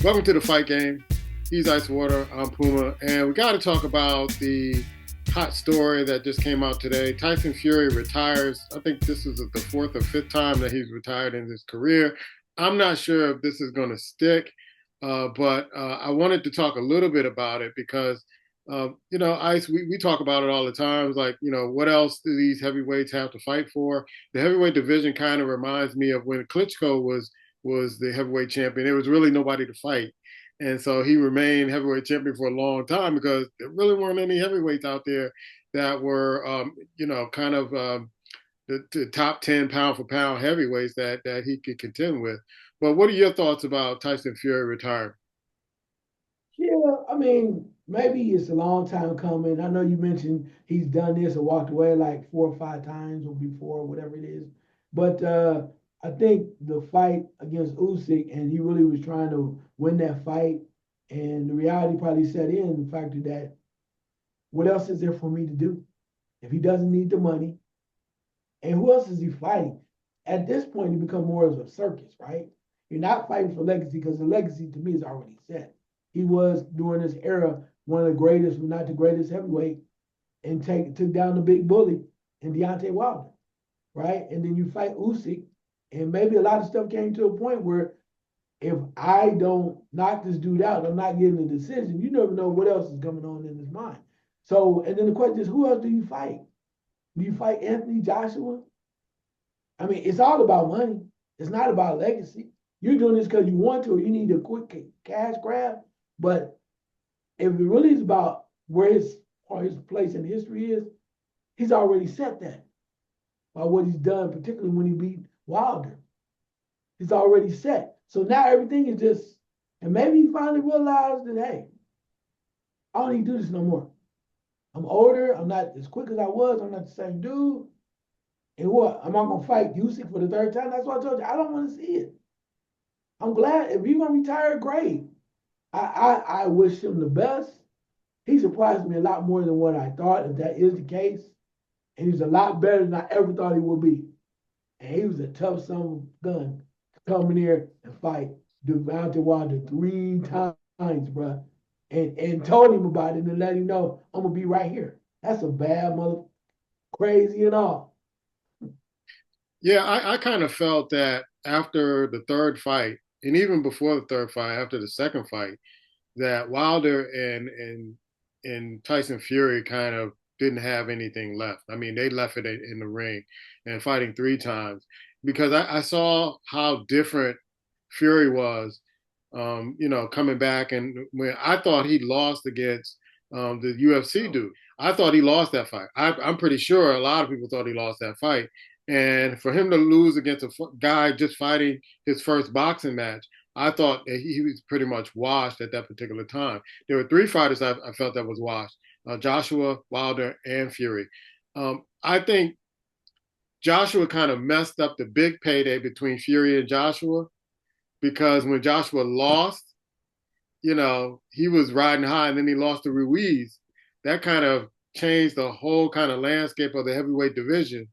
Welcome to the fight game. He's Icewater, I'm Puma, and we got to talk about the hot story that just came out today. Tyson Fury retires. I think this is the fourth or fifth time that he's retired in his career. I'm not sure if this is going to stick, but I wanted to talk a little bit about it because, Ice, we talk about it all the time. It's like, what else do these heavyweights have to fight for? The heavyweight division kind of reminds me of when Klitschko was the heavyweight champion. There was really nobody to fight. And so he remained heavyweight champion for a long time because there really weren't any heavyweights out there that were, kind of the top 10 pound for pound heavyweights that he could contend with. But what are your thoughts about Tyson Fury retiring? Yeah, I mean, maybe it's a long time coming. I know you mentioned he's done this or walked away like 4 or 5 times or before, whatever it is. But I think the fight against Usyk, and he really was trying to win that fight, and the reality probably set in the fact that what else is there for me to do if he doesn't need the money? And who else is he fighting? At this point, it become more of a circus, right? You're not fighting for legacy because the legacy to me is already set. He was during this era one of the greatest, if not the greatest heavyweight, and took down the big bully in Deontay Wilder, right? And then you fight Usyk, and maybe a lot of stuff came to a point where if I don't knock this dude out, I'm not getting a decision. You never know what else is coming on in his mind. So, and then the question is, who else do you fight? Do you fight Anthony Joshua? I mean, it's all about money. It's not about legacy. You're doing this because you want to, or you need a quick cash grab. But if it really is about where his place in history is, he's already set that by what he's done, particularly when he beat Wilder. He's already set. So now everything is just, and maybe he finally realized that, hey, I don't need to do this no more. I'm older. I'm not as quick as I was. I'm not the same dude. And what? Am I gonna fight Usyk for the third time? That's what I told you. I don't want to see it. I'm glad if you're gonna retire, great. I wish him the best. He surprised me a lot more than what I thought, if that is the case. And he's a lot better than I ever thought he would be. And he was a tough son of a gun to come in here and fight Devontae Wilder 3 times, bro. And told him about it and let him know I'm gonna be right here. That's a bad mother, crazy and all. Yeah, I kind of felt that after the third fight, and even before the third fight, after the second fight, that Wilder and Tyson Fury kind of didn't have anything left. I mean, they left it in the ring and fighting three times because I saw how different Fury was, coming back. And when I thought he lost against the UFC dude, I thought he lost that fight. I'm pretty sure a lot of people thought he lost that fight. And for him to lose against a guy just fighting his first boxing match, I thought he was pretty much washed at that particular time. There were three fighters I felt that was washed: Joshua, Wilder, and Fury. I think Joshua kind of messed up the big payday between Fury and Joshua because when Joshua lost, he was riding high and then he lost to Ruiz. That kind of changed the whole kind of landscape of the heavyweight division.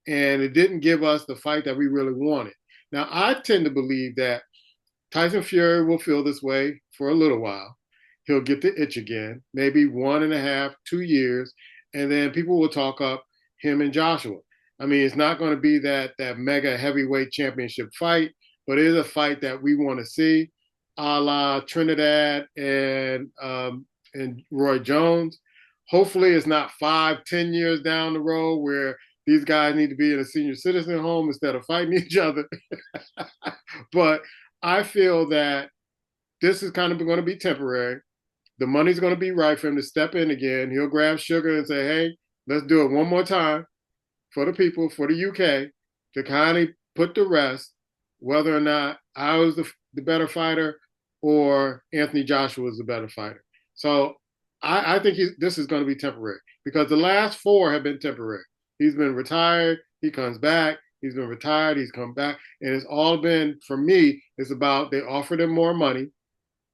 And it didn't give us the fight that we really wanted. Now, I tend to believe that Tyson Fury will feel this way for a little while. He'll get the itch again, maybe 1.5, 2 years, and then people will talk up him and Joshua. I mean, it's not going to be that mega heavyweight championship fight, but it is a fight that we want to see, a la Trinidad and Roy Jones. Hopefully, it's not 5, 10 years down the road where these guys need to be in a senior citizen home instead of fighting each other. But I feel that this is kind of going to be temporary. The money's going to be right for him to step in again. He'll grab sugar and say, hey, let's do it one more time for the people, for the UK, to kind of put to rest whether or not I was the better fighter or Anthony Joshua was the better fighter. So I think this is going to be temporary because the last four have been temporary. He's been retired, he comes back, he's been retired, he's come back. And it's all been, for me, it's about they offered him more money.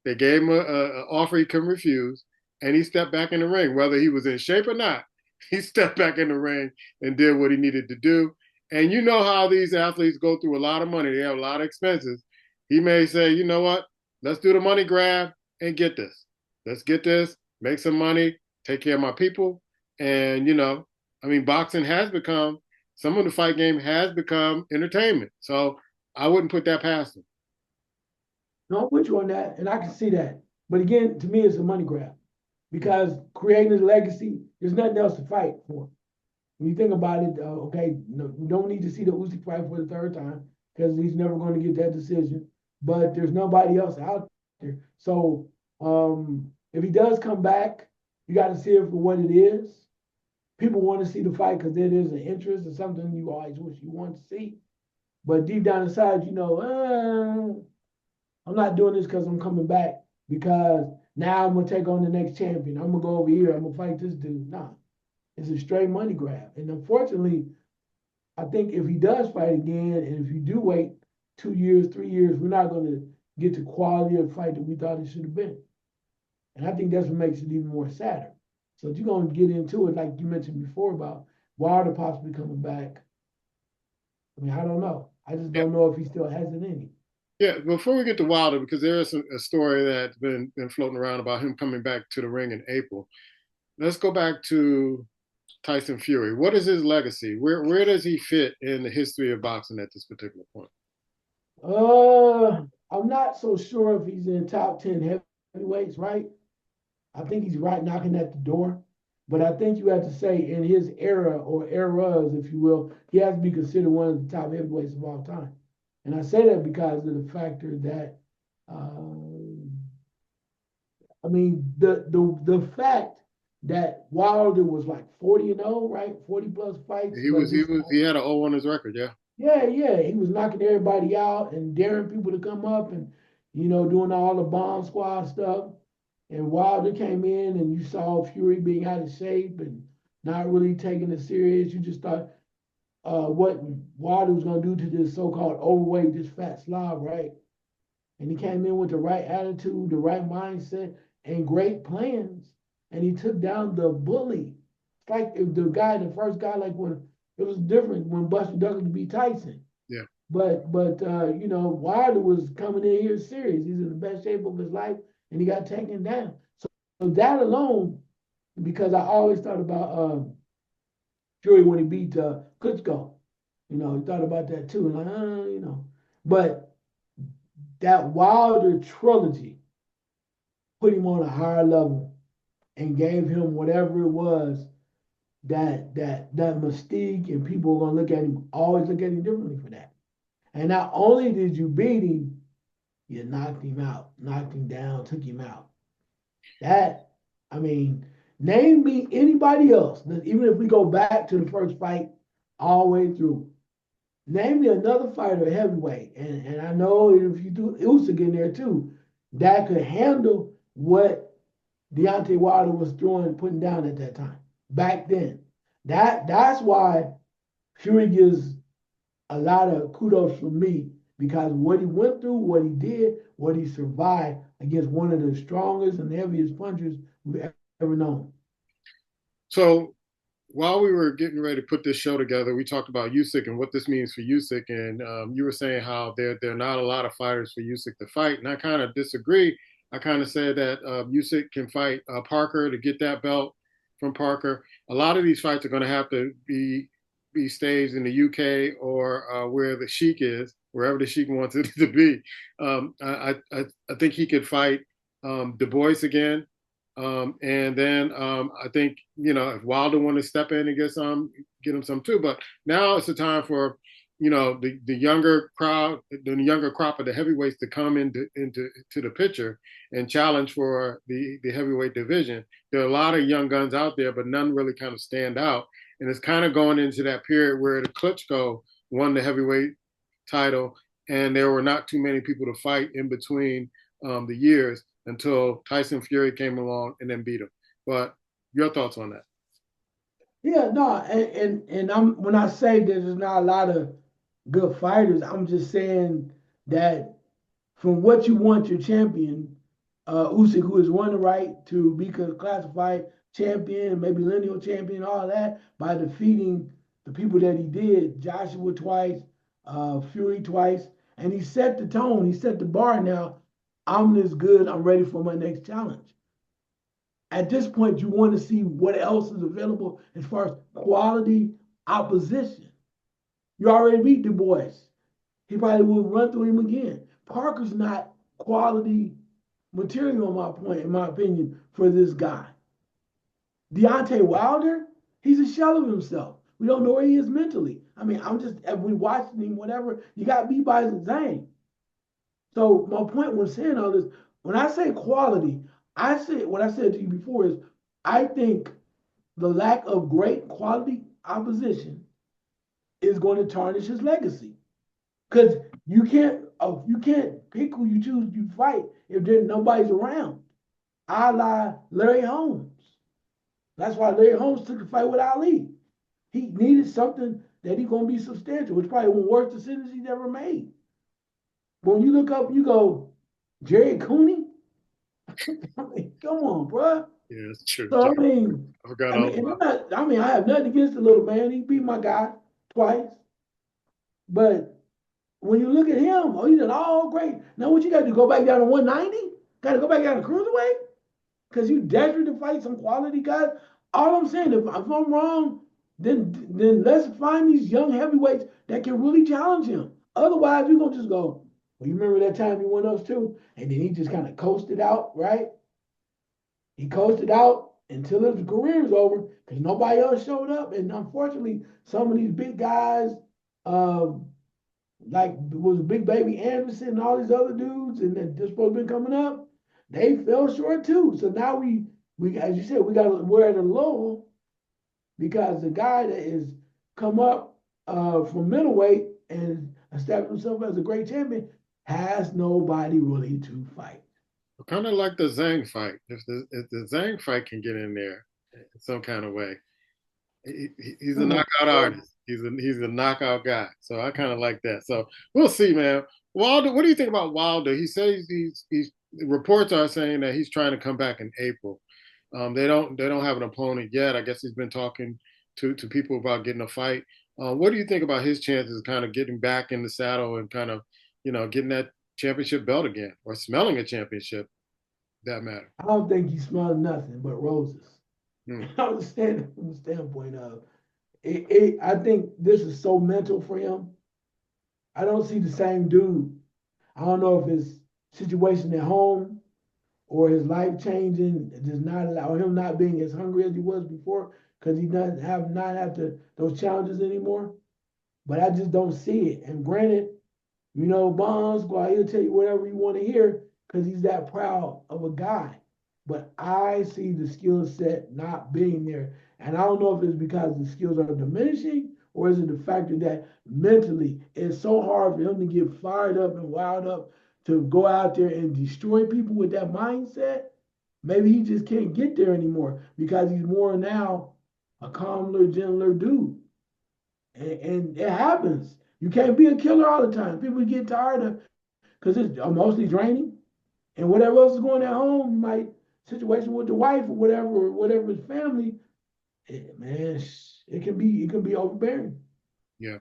They gave him an offer he couldn't refuse, and he stepped back in the ring. Whether he was in shape or not, he stepped back in the ring and did what he needed to do. And you know how these athletes go through a lot of money. They have a lot of expenses. He may say, you know what? Let's do the money grab and get this. Let's get this, make some money, take care of my people. And, I mean, boxing has become, some of the fight game has become entertainment. So I wouldn't put that past them. No, I'm with you on that, and I can see that. But again, to me, it's a money grab because creating a legacy, there's nothing else to fight for. When you think about it, okay, no, we don't need to see the Usyk fight for the third time because he's never going to get that decision. But there's nobody else out there. So if he does come back, you got to see it for what it is. People want to see the fight because it is an interest or something you always wish you want to see. But deep down inside, I'm not doing this because I'm coming back because now I'm gonna take on the next champion. I'm gonna go over here. I'm gonna fight this dude. Nah, it's a straight money grab. And unfortunately, I think if he does fight again, and if you do wait 2 years, 3 years, we're not gonna get the quality of fight that we thought it should have been. And I think that's what makes it even more sadder. So if you're gonna get into it, like you mentioned before about Wilder possibly coming back, I mean, I don't know. I just Yeah. don't know if he still has it in him. Yeah, before we get to Wilder, because there is a story that's been floating around about him coming back to the ring in April. Let's go back to Tyson Fury. What is his legacy? Where does he fit in the history of boxing at this particular point? I'm not so sure if he's in top 10 heavyweights, right? I think he's right knocking at the door. But I think you have to say in his era or eras, if you will, he has to be considered one of the top heavyweights of all time. And I say that because of the factor that, I mean, the fact that Wilder was like 40-0, right? 40 plus fights, He but was he just was he had an O on his record. Yeah, yeah, he was knocking everybody out and daring people to come up and doing all the bomb squad stuff. And Wilder came in and you saw Fury being out of shape and not really taking it serious. You just thought what Wilder was gonna do to this so-called overweight, this fat slob, right? And he came in with the right attitude, the right mindset, and great plans. And he took down the bully. It's like if the first guy, like when it was different when Buster Douglas beat Tyson. yeah. But Wilder was coming in here serious. He's in the best shape of his life, and he got taken down. So that alone, because I always thought about Fury when he beat Klitschko. He thought about that too, and but that Wilder trilogy put him on a higher level and gave him whatever it was that mystique, and people are gonna look at him, always look at him differently for that. And not only did you beat him, you knocked him out, knocked him down, took him out. That, I mean, name me anybody else, even if we go back to the first fight all the way through. Name me another fighter heavyweight, and I know if you do Usyk in there too, that could handle what Deontay Wilder was throwing, putting down at that time back then. That's why Fury gives a lot of kudos from me because what he went through, what he did, what he survived against one of the strongest and heaviest punchers we've ever known. So while we were getting ready to put this show together, we talked about Usyk and what this means for Usyk, and you were saying how there are not a lot of fighters for Usyk to fight, and I kind of disagree. I kind of said that Usyk can fight Parker to get that belt from Parker. A lot of these fights are going to have to be staged in the UK or where the Sheik is, wherever the Sheik wants it to be. I think he could fight Du Bois again. And then I think if Wilder wanted to step in and get him some too. But now it's the time for the younger crowd, the younger crop of the heavyweights to come into to the picture and challenge for the heavyweight division. There are a lot of young guns out there, but none really kind of stand out. And it's kind of going into that period where the Klitschko won the heavyweight title, and there were not too many people to fight in between the years until Tyson Fury came along and then beat him. But your thoughts on that? Yeah, no, and I'm when I say there's not a lot of good fighters, I'm just saying that from what you want your champion, Usyk, who has won the right to be classified champion, maybe lineal champion, all that, by defeating the people that he did, Joshua twice, Fury twice, and he set the tone, he set the bar now. I'm this good. I'm ready for my next challenge. At this point, you want to see what else is available as far as quality opposition. You already beat Du Bois. He probably will run through him again. Parker's not quality material, in my opinion, for this guy. Deontay Wilder, he's a shell of himself. We don't know where he is mentally. I mean, I'm just, if we watching him, whatever, you got beat by Zhang. So my point when saying all this, when I say quality, I say what I said to you before is I think the lack of great quality opposition is going to tarnish his legacy. Because you can't pick who you choose to fight if there's nobody's around. A la Larry Holmes. That's why Larry Holmes took the fight with Ali. He needed something that he's gonna be substantial. It's probably one of the worst decisions he's ever made. But when you look up, you go, Jerry Cooney? I mean, come on, bro. Yeah, that's true. So I forgot all and about. I have nothing against the little man. He beat my guy twice. But when you look at him, oh, he did all great. Now what you got to do? Go back down to 190? Got to go back down to cruiserweight? Because you desperate to fight some quality guys. All I'm saying, if I'm wrong, then let's find these young heavyweights that can really challenge him. Otherwise, we're gonna just go. Well, you remember that time he won us too, and then he just kind of coasted out, right? He coasted out until his career is over because nobody else showed up, and unfortunately, some of these big guys, um, like was Big Baby Anderson and all these other dudes, and that they're supposed to be coming up, they fell short too. So now we as you said, we're at a lull because the guy that is come up from middleweight and established himself as a great champion has nobody really to fight. Kind of like the Zhang fight. If the Zhang fight can get in there in some kind of way, he's a Come on, knockout bro. artist. He's a knockout guy. So I kind of like that. So we'll see, man. Wilder, what do you think about Wilder? He says he's reports are saying that he's trying to come back in April. They don't have an opponent yet. I guess he's been talking to people about getting a fight. What do you think about his chances of kind of getting back in the saddle and kind of getting that championship belt again or smelling a championship that matter? I don't think he smelled nothing but roses. Hmm. I understand from the standpoint of it. I think this is so mental for him. I don't see the same dude. I don't know if his situation at home or his life changing does not allow him not being as hungry as he was before because he doesn't have not have to those challenges anymore. But I just don't see it. And granted, Bonds, well, he'll tell you whatever you want to hear because he's that proud of a guy. But I see the skill set not being there. And I don't know if it's because the skills are diminishing or is it the factor that mentally it's so hard for him to get fired up and wired up to go out there and destroy people with that mindset. Maybe he just can't get there anymore because he's more now a calmer, gentler dude. And it happens. You can't be a killer all the time. People get tired of because it's mostly draining, and whatever else is going at home, you might situation with the wife or whatever his family. Man, it can be overbearing. Yeah.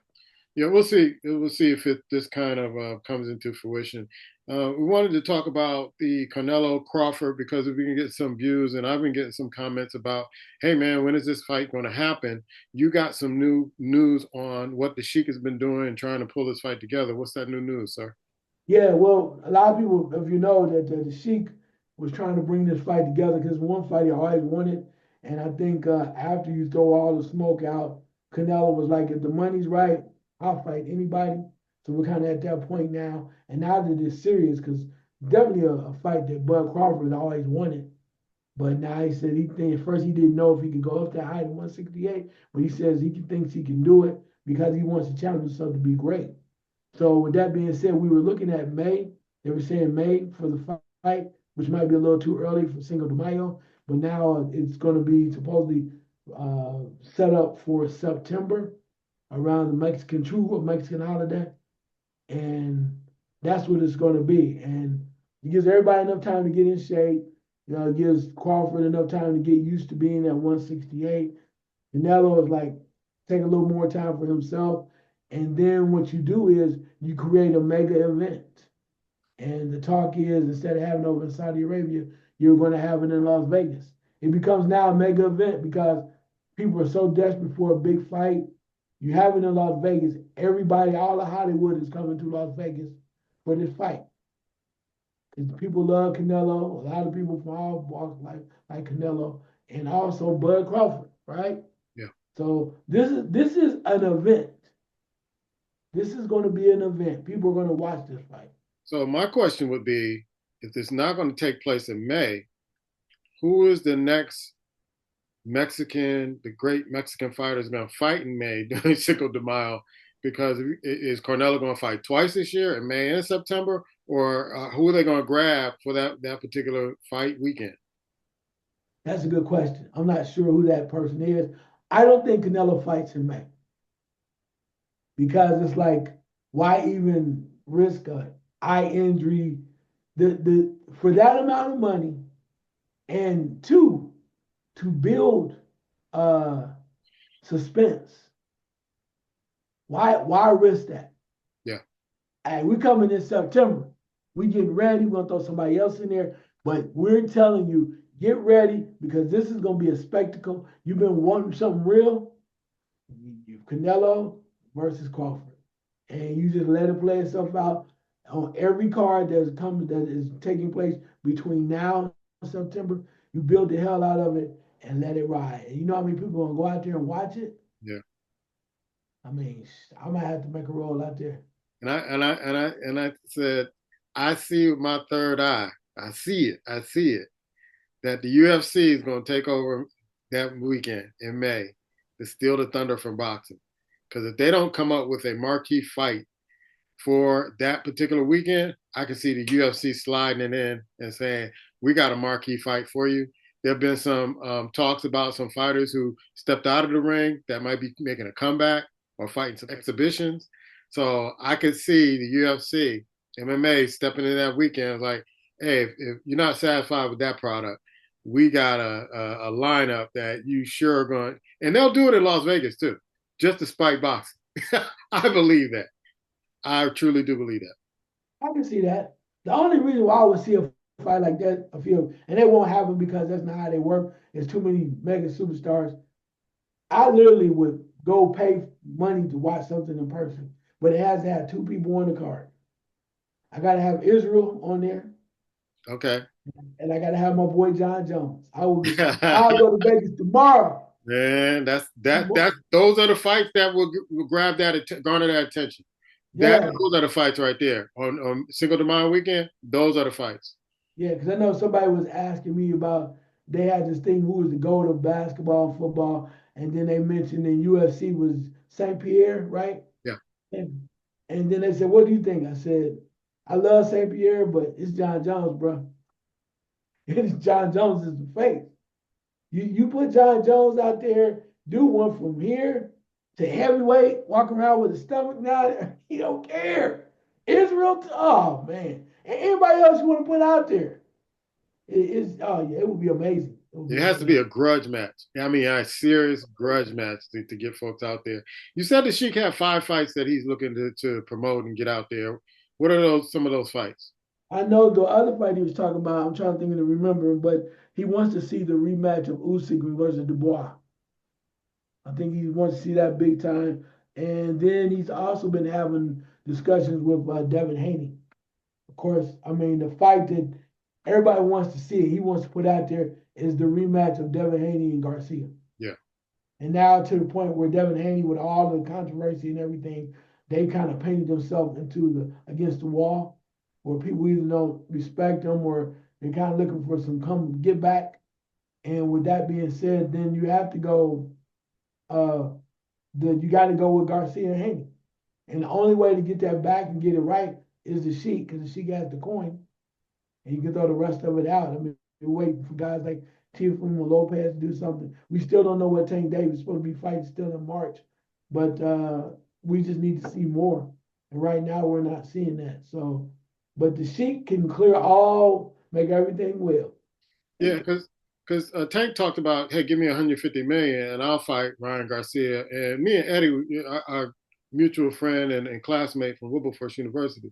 Yeah, we'll see. We'll see if this kind of comes into fruition. We wanted to talk about the Canelo Crawford because if we can get some views, and I've been getting some comments about, hey man, when is this fight going to happen? You got some new news on what the Sheik has been doing and trying to pull this fight together. What's that new news, sir? Yeah, well, a lot of people, if you know, that the Sheik was trying to bring this fight together because one fight he always wanted, and I think after you throw all the smoke out, Canelo was like, if the money's right, I'll fight anybody. So we're kind of at that point now, and now that it's serious, because definitely a fight that Bud Crawford always wanted. But now he said he think at first he didn't know if he could go up that high in 168, but he says thinks he can do it because he wants to challenge himself to be great. So with that being said, we were looking at May. They were saying May for the fight, which might be a little too early for Cinco de Mayo, but now it's going to be supposedly set up for September around the Mexican holiday, and that's what it's going to be. And it gives everybody enough time to get in shape. It gives Crawford enough time to get used to being at 168. Canelo is like take a little more time for himself. And then what you do is you create a mega event. And the talk is instead of having it over in Saudi Arabia, you're going to have it in Las Vegas. It becomes now a mega event because people are so desperate for a big fight. You have it in Las Vegas. Everybody, all of Hollywood is coming to Las Vegas for this fight. Because people love Canelo. A lot of people from all walks like Canelo, and also Bud Crawford, right? Yeah. So this is an event. This is going to be an event. People are going to watch this fight. So my question would be, if it's not going to take place in May, who is the next Mexican, the great Mexican fighter is going to fight in May during Cinco de Mayo? Because is Cornello going to fight twice this year in May and September, or who are they going to grab for that particular fight weekend? That's a good question. I'm not sure who that person is. I don't think Canelo fights in May because it's like, why even risk a eye injury? The for that amount of money, and two, to build uh suspense. Why risk that? Yeah, Hey, we coming in September. We getting ready. We're gonna throw somebody else in there. But we're telling you, get ready because this is gonna be a spectacle. You've been wanting something real. You Canelo versus Crawford. And you just let it play itself out on every card that's coming that is taking place between now and September. You build the hell out of it and let it ride. And you know how many people are gonna go out there and watch it? yeah. I mean, I might have to make a roll out there. And I said, I see with my third eye. I see it. I see it. That the UFC is going to take over that weekend in May to steal the thunder from boxing. Because if they don't come up with a marquee fight for that particular weekend, I can see the UFC sliding it in and saying, "We got a marquee fight for you." There have been some talks about some fighters who stepped out of the ring that might be making a comeback or fighting some exhibitions. So I could see the UFC, MMA stepping in that weekend like, "Hey, if you're not satisfied with that product, we got a lineup that you sure are going," and they'll do it in Las Vegas too, just to spite boxing. I believe that. I truly do believe that. I can see that. The only reason why I would see a fight like that, a few, and it won't happen because that's not how they work. There's too many mega superstars. I literally would go pay money to watch something in person, but it has to have two people on the card. I got to have Israel on there, Okay. and I got to have my boy John Jones. I'll go to Vegas tomorrow. Man, that those are the fights that will grab garner that attention. Yeah, Those are the fights right there on Cinco de Mayo weekend. Those are the fights. yeah, because I know somebody was asking me about they had this thing who was the goat of basketball and football, and then they mentioned in UFC was St. Pierre, right? Yeah, And, and then they said, "What do you think?" I said, "I love St. Pierre, but it's John Jones, bro. It's John Jones is the face. You put John Jones out there, do one from here to heavyweight, walk around with a stomach now. He don't care. Israel, oh man, and anybody else you want to put out there, it's oh yeah, it would be amazing. It would it be has to be amazing. a grudge match. I mean, a serious grudge match to get folks out there. You said the Sheik had 5 fights that he's looking to promote and get out there. What are those? Some of those fights? I know the other fight he was talking about. I'm trying to think of the remember, but he wants to see the rematch of Usyk versus Dubois. I think he wants to see that big time. And then he's also been having discussions with Devin Haney. Of course, I mean, the fight that everybody wants to see, he wants to put out there is the rematch of Devin Haney and Garcia. Yeah, And now to the point where Devin Haney, with all the controversy and everything, they kind of painted themselves into the against the wall, where people either don't respect them or they're kind of looking for some come get back. And with that being said, then you have to go. Uh, you got to go with Garcia and Haney. And the only way to get that back and get it right is the Sheik, because the Sheik has the coin, and you can throw the rest of it out. I mean, we're waiting for guys like Teofimo Lopez to do something. We still don't know what Tank Davis is supposed to be fighting still in March, but we just need to see more. And right now, we're not seeing that. So, but the Sheik can clear all, make everything well. yeah, because Tank talked about, hey, give me 150 million and I'll fight Ryan Garcia. And me and Eddie, our mutual friend and classmate from Wilberforce University,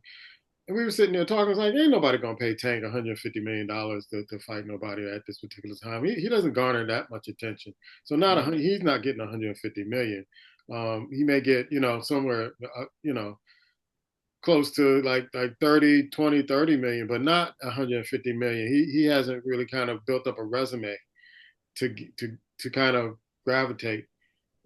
And we were sitting there talking. It's like, ain't nobody gonna pay Tank $150 million to fight nobody at this particular time. He doesn't garner that much attention. So not Right. he's not getting 150 million. He may get somewhere close to like 30, 20, 30 million, but not 150 million. He hasn't really kind of built up a resume to kind of gravitate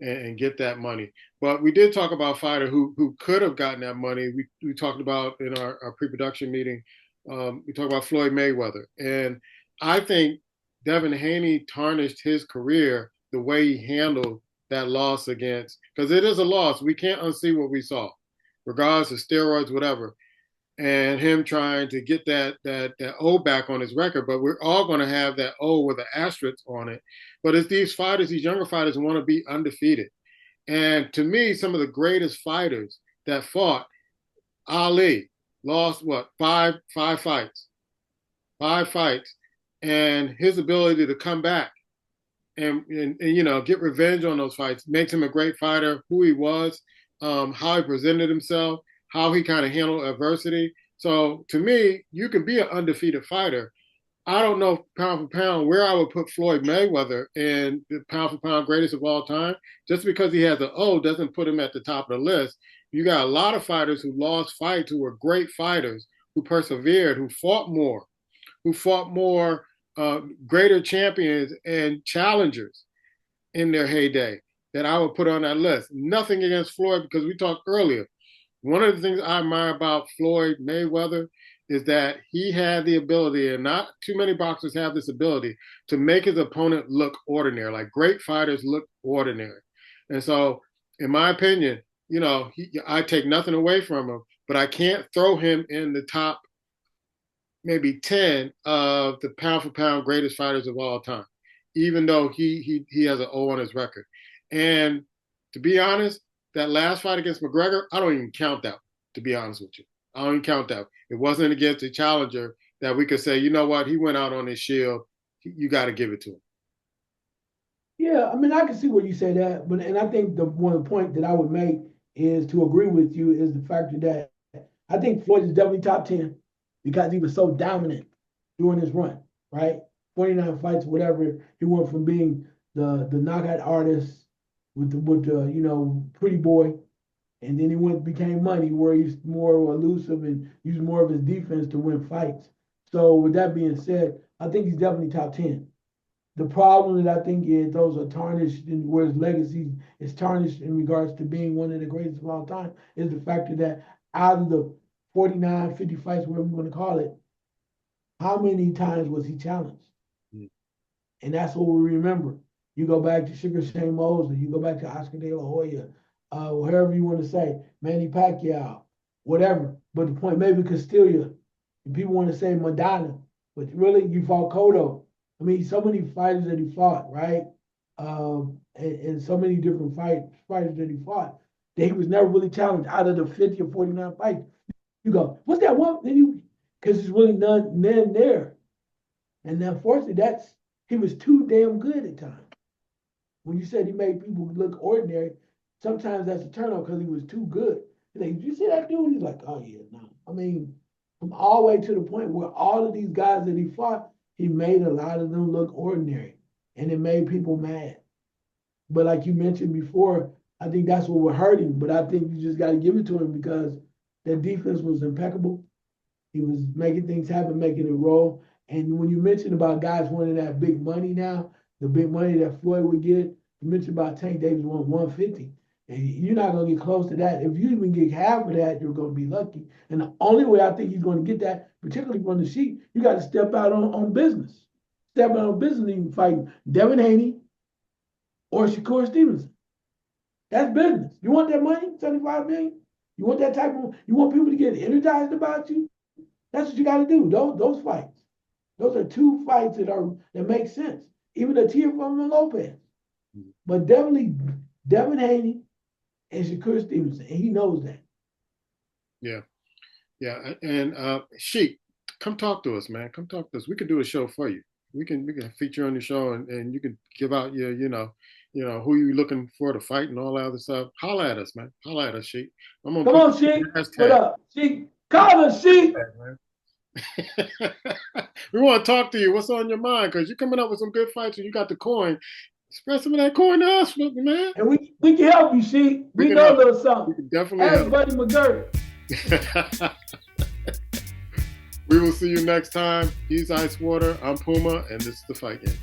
and get that money. But we did talk about a fighter who could have gotten that money. We talked about in our pre-production meeting. We talked about Floyd Mayweather, and I think Devin Haney tarnished his career the way he handled that loss against, because it is a loss. We can't unsee what we saw, regardless of steroids, whatever, and him trying to get that O back on his record. But we're all going to have that O with an asterisk on it. But it's these fighters, these younger fighters, want to be undefeated. And to me, some of the greatest fighters that fought, Ali lost what five fights, and his ability to come back and get revenge on those fights makes him a great fighter. Who he was, how he presented himself, how he kind of handled adversity. So to me, you can be an undefeated fighter. I don't know pound for pound where I would put Floyd Mayweather in the pound for pound greatest of all time. Just because he has an O doesn't put him at the top of the list. You got a lot of fighters who lost fights who were great fighters, who persevered, who fought more, greater champions and challengers in their heyday that I would put on that list. Nothing against Floyd, because we talked earlier. One of the things I admire about Floyd Mayweather is that he had the ability, and not too many boxers have this ability, to make his opponent look ordinary. Like great fighters look ordinary. And so, in my opinion, I take nothing away from him, but I can't throw him in the top maybe 10 of the pound for pound greatest fighters of all time, even though he has an O on his record. And to be honest, that last fight against McGregor, I don't even count that, to be honest with you. I don't even count that. It wasn't against a challenger that we could say, you know what, he went out on his shield. You got to give it to him. Yeah, I mean, I can see where you say that, but and I think the one point that I would make is to agree with you is the fact that I think Floyd is definitely top 10 because he was so dominant during his run, right? 49 fights, whatever. He went from being the knockout artist with the pretty boy, and then he went became money where he's more elusive and used more of his defense to win fights. So with that being said, I think he's definitely top 10. The problem that I think is those are tarnished in where his legacy is tarnished in regards to being one of the greatest of all time is the fact that out of the 49, 50 fights, whatever you want to call it, how many times was he challenged? Mm. And that's what we remember. You go back to Sugar Shane Mosley, you go back to Oscar De La Hoya, whatever you want to say, Manny Pacquiao, whatever. But the point, maybe Castilla, and people want to say Madonna, but really you fought Cotto. I mean, so many fighters that he fought, right? And so many different fighters that he fought that he was never really challenged out of the 50 or 49 fights. You go, what's that one? Then you, because there's really none there. And unfortunately, he was too damn good at times. When you said he made people look ordinary, sometimes that's a turn off because he was too good. He's like, did you see that dude? He's like, oh yeah, no. I mean, from all the way to the point where all of these guys that he fought, he made a lot of them look ordinary, and it made people mad. But like you mentioned before, I think that's what we're hurting. But I think you just got to give it to him because that defense was impeccable. He was making things happen, making it roll. And when you mentioned about guys wanting that big money now, the big money that Floyd would get, you mentioned about Tank Davis won 150. And you're not going to get close to that. If you even get half of that, you're going to be lucky. And the only way I think he's going to get that, particularly from the sheet, you got to step out on business. Step out on business and fight Devin Haney or Shakur Stevenson. That's business. You want that money, 75 million? You want that type of, you want people to get energized about you? That's what you got to do. Those fights. Those are two fights that make sense. Even a Teofimo Lopez, but definitely Devin Haney and Shakur Stevenson, and he knows that. Yeah, yeah, and Sheik, come talk to us, man. Come talk to us. We could do a show for you. We can feature on the show, and you can give out your who you looking for to fight and all that other stuff. Holla at us, man. Holla at us, Sheik. I'm gonna Come put on, Sheik. What hashtag. up, Sheik? Call us, Sheik. We want to talk to you. What's on your mind? Because you're coming up with some good fights and you got the coin. Spread some of that coin to us, man. And we can help you, Sheik. We We can know a help. little We something. can definitely Ask help. Buddy McGirt. We will see you next time. He's Icewater. I'm Puma, and this is the Fight Game.